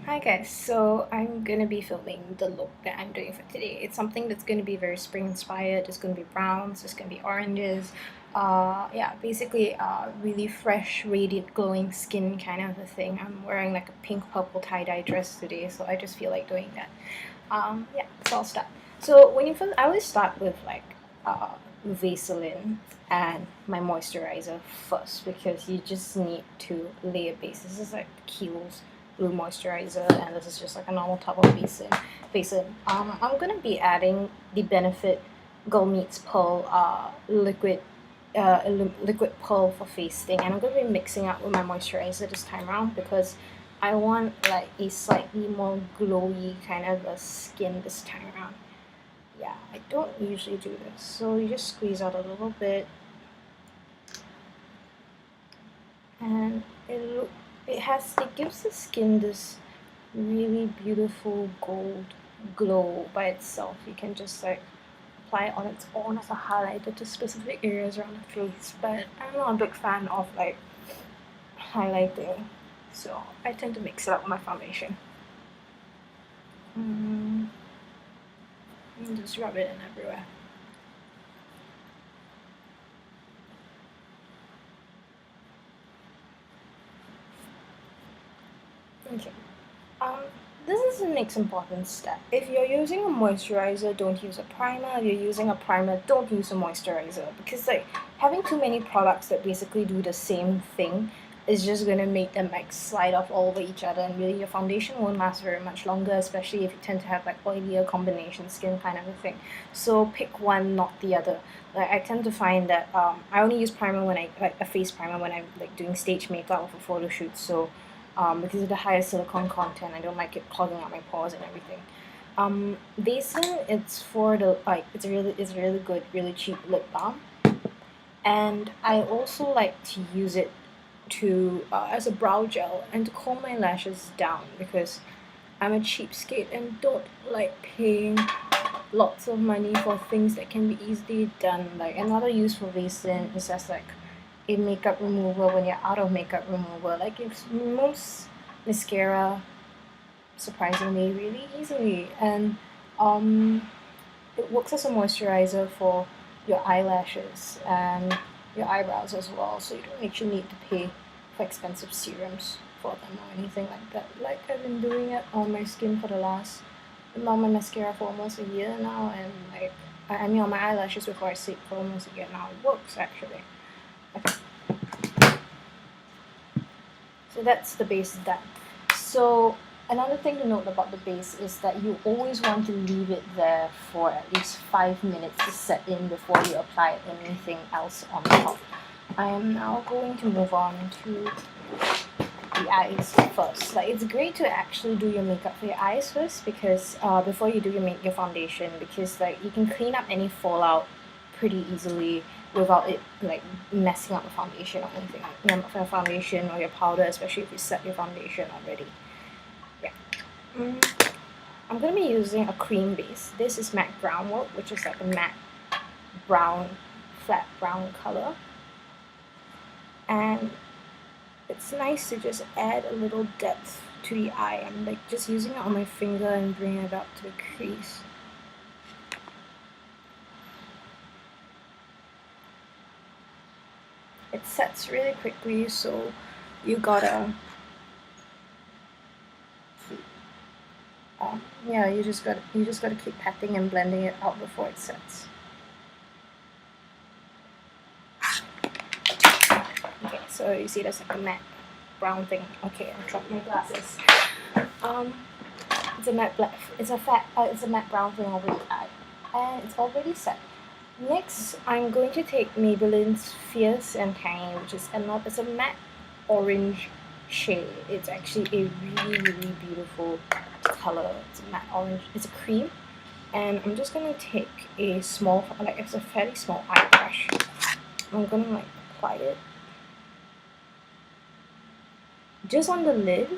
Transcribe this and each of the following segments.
Hi guys, so I'm gonna be filming the look that I'm doing for today. It's something that's gonna be very spring inspired. It's gonna be browns, it's gonna be oranges. Yeah, basically really fresh, radiant, glowing skin kind of a thing. I'm wearing like a pink purple tie-dye dress today, so I just feel like doing that. Yeah, so I'll start. So when you first, I always start with like uh, Vaseline and my moisturizer first because you just need to lay a base. This is like Kiehl's Blue Moisturizer, and this is just like a normal tub of basin. I'm gonna be adding the Benefit Girl Meets Pearl liquid pearl for face thing, and I'm gonna be mixing up with my moisturizer this time around because I want like a slightly more glowy kind of a skin this time around. Yeah, I don't usually do this, so you just squeeze out a little bit, and it gives the skin this really beautiful gold glow by itself. You can just like apply it on its own as a highlighter to specific areas around the face, but I'm not a big fan of like highlighting, so I tend to mix it up with my foundation. And just rub it in everywhere. Okay. This is the next important step. If you're using a moisturizer, don't use a primer. If you're using a primer, don't use a moisturizer. Because like having too many products that basically do the same thing is just gonna make them like slide off all over each other, and really your foundation won't last very much longer, especially if you tend to have like oilier combination skin kind of a thing. So pick one, not the other. Like I tend to find that I only use primer when I like a face primer when I'm like doing stage makeup or for photo shoots. So because of the higher silicone content, I don't like it clogging up my pores and everything. Vaseline, it's for the like it's really good, really cheap lip balm, and I also like to use it to as a brow gel and to calm my lashes down because I'm a cheapskate and don't like paying lots of money for things that can be easily done. Like another use for Vaseline is as like a makeup remover when you're out of makeup remover. Like it removes mascara surprisingly really easily, and it works as a moisturizer for your eyelashes and your eyebrows as well, so you don't actually need to pay for expensive serums for them or anything like that. Like I've been doing it on my skin for the last, on my mascara for almost a year now, and like I mean on my eyelashes before I sleep for almost a year now. It works actually. Okay. So that's the base done. So another thing to note about the base is that you always want to leave it there for at least 5 minutes to set in before you apply anything else on top. I am now going to move on to the eyes first. Like it's great to actually do your makeup for your eyes first because before you do your foundation, because like you can clean up any fallout pretty easily without it like messing up the foundation or anything like your foundation or your powder, especially if you set your foundation already. Yeah. I'm gonna be using a cream base. This is matte Groundwork, which is like a matte brown, flat brown color, and it's nice to just add a little depth to the eye. I'm like just using it on my finger and bringing it up to the crease. It sets really quickly, so you gotta yeah, you just gotta keep patting and blending it out before it sets. Okay, so you see there's like a matte brown thing. Okay, I'll drop my glasses. It's a matte black. It's a matte brown thing over the eye, and it's already set. Next, I'm going to take Maybelline's Fierce and Tangy, which is it's a matte orange shade. It's actually a really beautiful color. It's a matte orange. It's a cream, and I'm just gonna take a small, like it's a fairly small eye brush. I'm gonna like apply it just on the lid,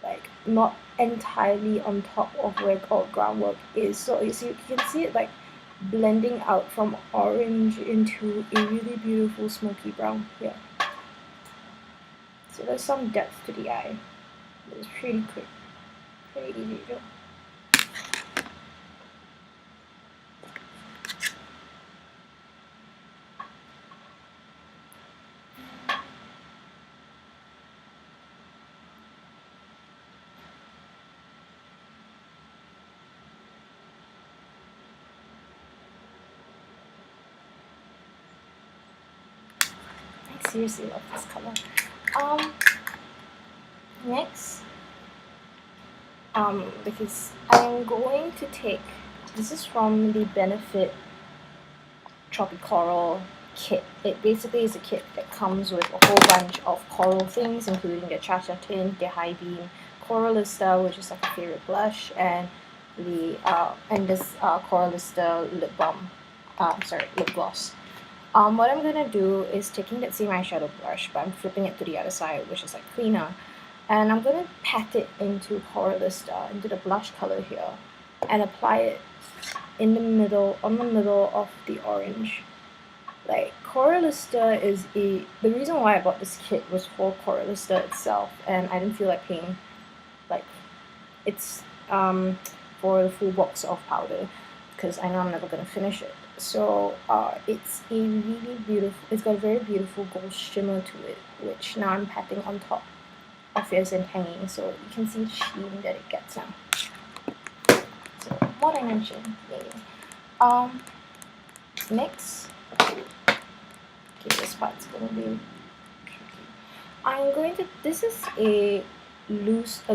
like not entirely on top of where groundwork is. So you can see it like blending out from orange into a really beautiful smoky brown here. So there's some depth to the eye. It's pretty quick. Pretty easy to do. I seriously love this color. Next, because I'm going to take, this is from the Benefit Tropicoral kit. It basically is a kit that comes with a whole bunch of coral things, including the Cha-Cha Tint, the High Beam, Coralista, which is like a favorite blush, and the this Coralista lip balm, lip gloss. What I'm gonna do is taking that same eyeshadow brush, but I'm flipping it to the other side, which is like cleaner, and I'm gonna pat it into Coralista, into the blush color here, and apply it in the middle, on the middle of the orange. Like, Coralista is the reason why I bought this kit was for Coralista itself, and I didn't feel like paying, like, it's for the full box of powder, because I know I'm never gonna finish it. So it's a really beautiful, it's got a very beautiful gold shimmer to it, which now I'm patting on top of Fierce and Tangy, so you can see the sheen that it gets now. So what I mentioned, yay. Next, okay, this part's gonna be tricky. I'm going to, this is a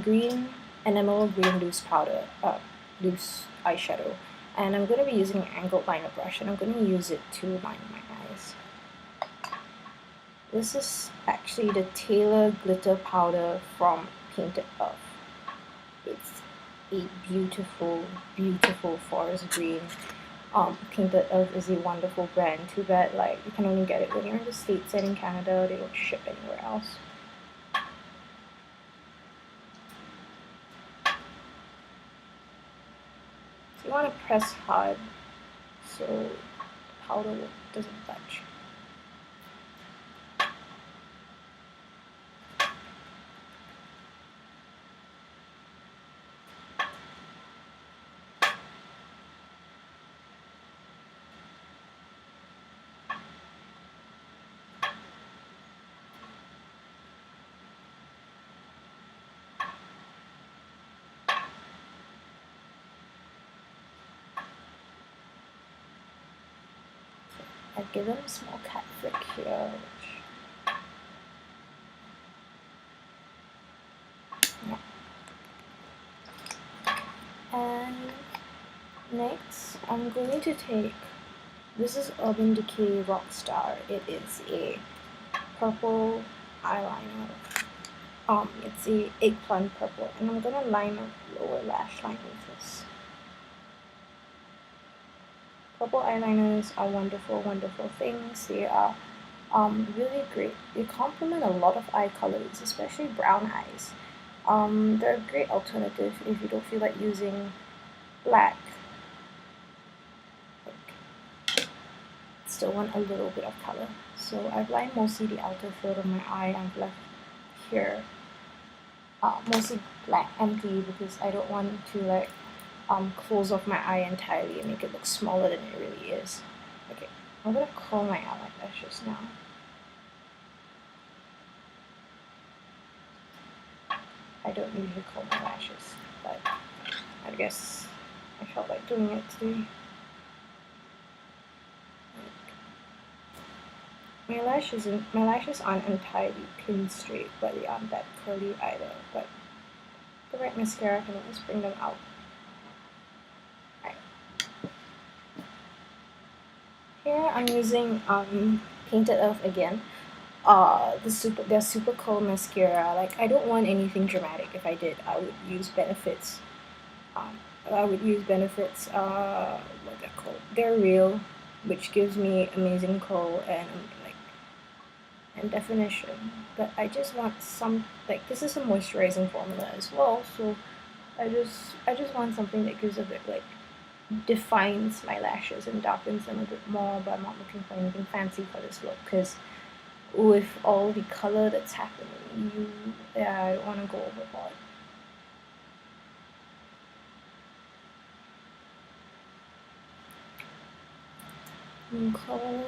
green enamel green loose powder, loose eyeshadow, and I'm going to be using an angled liner brush, and I'm going to use it to line my eyes. This is actually the Taylor glitter powder from Painted Earth. It's a beautiful, beautiful forest green. Painted Earth is a wonderful brand. Too bad, like, you can only get it when you're in the States and in Canada. They don't ship anywhere else. You want to press hard so the powder doesn't touch. I've given a small cat flick here, which, yeah. And next, I'm going to take, this is Urban Decay Rockstar. It is a purple eyeliner. It's a eggplant purple, and I'm gonna line my lower lash line with this. Purple eyeliners are wonderful, wonderful things. They are really great. They complement a lot of eye colors, especially brown eyes. They're a great alternative if you don't feel like using black. Still want a little bit of color. So I've lined mostly the outer field of my eye. I've left here mostly black empty because I don't want to like close off my eye entirely and make it look smaller than it really is. Okay, I'm gonna curl my eyelashes now. I don't usually curl my lashes, but I guess I felt like doing it today. My lashes aren't entirely pin straight, but they aren't that curly either. But the right mascara can always bring them out. Here I'm using Painted Earth again. Their SuperCurl mascara. Like, I don't want anything dramatic. If I did, I would use Benefits. What's that called? They're Real, which gives me amazing curl and definition. But I just want some, like, this is a moisturizing formula as well. So I just want something that gives a bit like defines my lashes and darkens them a bit more, but I'm not looking for anything fancy for this look because with all the color that's happening, I don't want to go overboard. and curl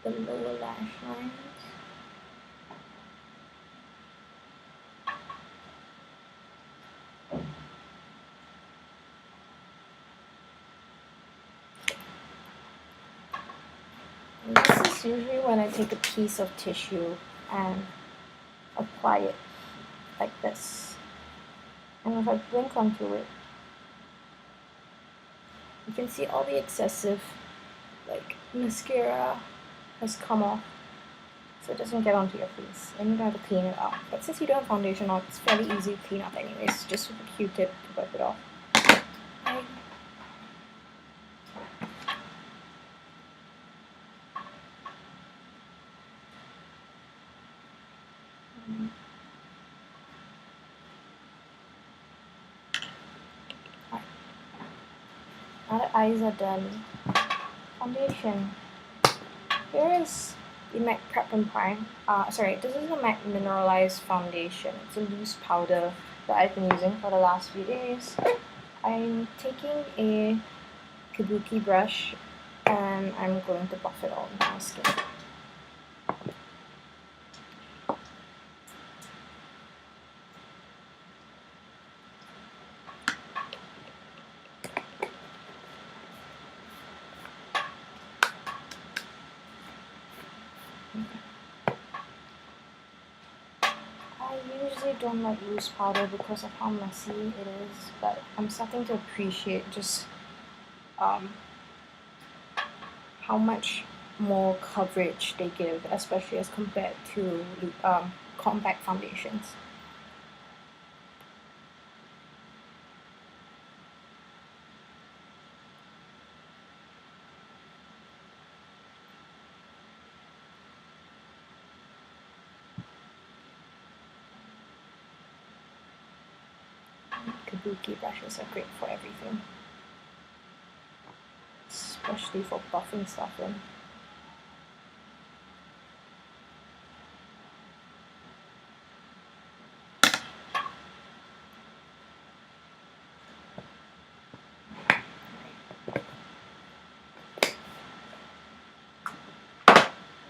the lower lash lines. And this is usually when I take a piece of tissue and apply it like this. And if I blink onto it, you can see all the excessive mascara has come off, so it doesn't get onto your face and you don't have to clean it up. But since you don't have foundation on, it's fairly easy to clean up anyways, just with a Q-tip to wipe it off. Now the eyes are done, foundation. Here is the MAC Prep and Prime. This is the MAC Mineralize foundation. It's a loose powder that I've been using for the last few days. I'm taking a kabuki brush and I'm going to buff it all into my skin. I usually don't like loose powder because of how messy it is, but I'm starting to appreciate just how much more coverage they give, especially as compared to compact foundations. Kabuki brushes are great for everything, especially for buffing stuff in.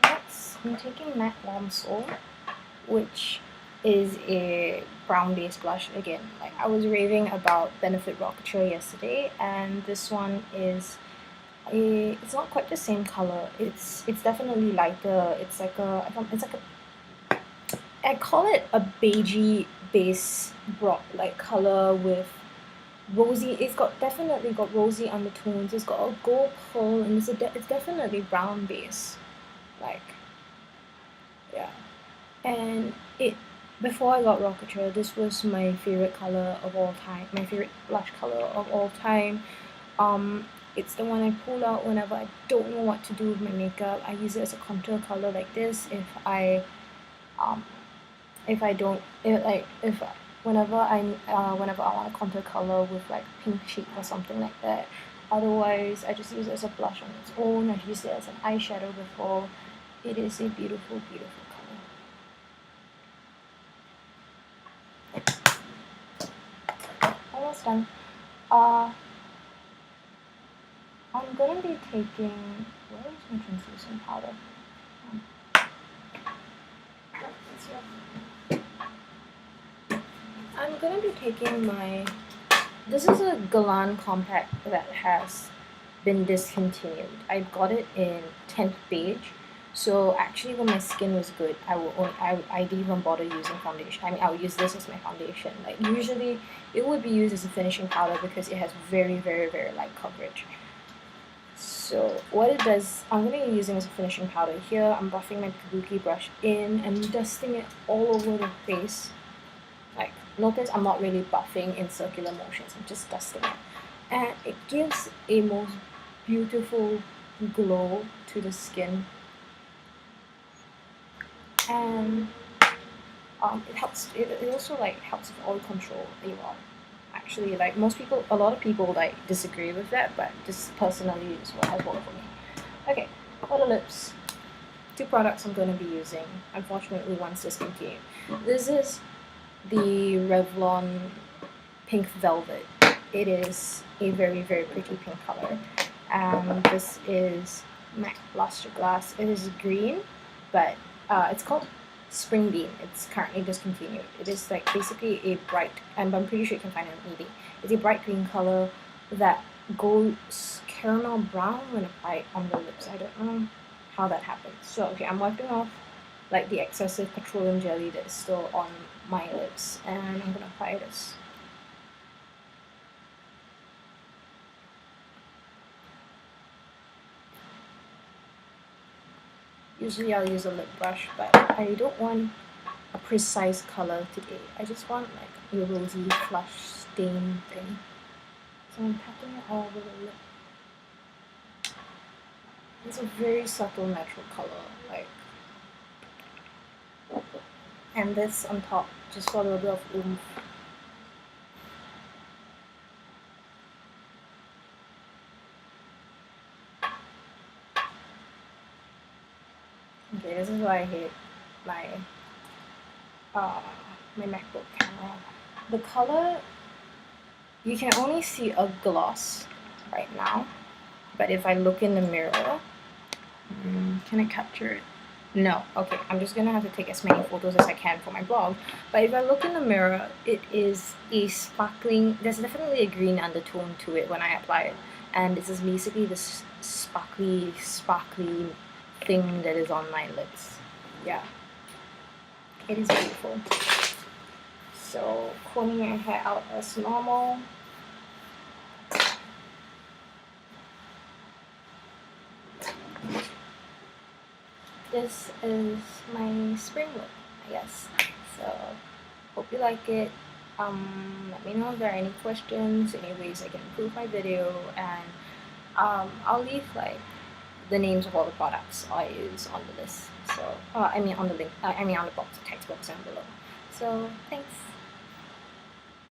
Next, I'm taking MAC Warm Soul, which is a brown based blush again. Like I was raving about Benefit Rockstar yesterday, and this one is it's not quite the same color. It's definitely lighter. It's like a I call it a beigey base color with rosy. It's definitely got rosy undertones. It's got a gold pearl, and it's definitely brown base. Like, yeah, and before I got Rockstar, this was my favorite color of all time. My favorite blush color of all time. It's the one I pull out whenever I don't know what to do with my makeup. I use it as a contour color like this. Whenever I want a contour color with like pink cheek or something like that. Otherwise, I just use it as a blush on its own. I've used it as an eyeshadow before. It is a beautiful, beautiful color. Almost done. I'm gonna be taking, where is my translucent powder? I'm gonna be taking this is a Guerlain compact that has been discontinued. I got it in Teint Beige. So actually when my skin was good, I didn't even bother using foundation. I mean, I would use this as my foundation. Like usually it would be used as a finishing powder because it has very, very, very light coverage. So what it does, I'm going to be using as a finishing powder here. I'm buffing my kabuki brush in and dusting it all over the face. Like, notice I'm not really buffing in circular motions, I'm just dusting it. And it gives a most beautiful glow to the skin. And it also like helps with oil control a lot. Actually, like a lot of people like disagree with that, but this personally is what has worked for me. Okay, for the lips, 2 products I'm going to be using. Unfortunately, one's discontinued. This is the Revlon Pink Velvet. It is a very, very pretty pink color. and this is MAC Lustre Glass. It is green, but it's called Spring Bean. It's currently discontinued. It is like basically a bright, and I'm pretty sure you can find it on eBay. It's a bright green color that goes caramel brown when applied on the lips. I don't know how that happens. So okay, I'm wiping off like the excessive petroleum jelly that is still on my lips, and I'm gonna apply this. Usually I'll use a lip brush, but I don't want a precise color today. I just want like a rosy flush stain thing. So I'm packing it all over the lip. It's a very subtle natural color, like, and this on top just for a little bit of oomph. Okay, this is why I hate my my MacBook camera. The color, you can only see a gloss right now, but if I look in the mirror, can I capture it? No. Okay, I'm just gonna have to take as many photos as I can for my blog. But if I look in the mirror, it is a sparkling, there's definitely a green undertone to it when I apply it. And this is basically this sparkly thing that is on my lips. Yeah. It is beautiful. So, combing my hair out as normal. This is my spring look, I guess. So, hope you like it. Let me know if there are any questions, any ways I can improve my video, and I'll leave like the names of all the products I use on the list. So, I mean on the link, I mean on the box, text box down below. So, thanks.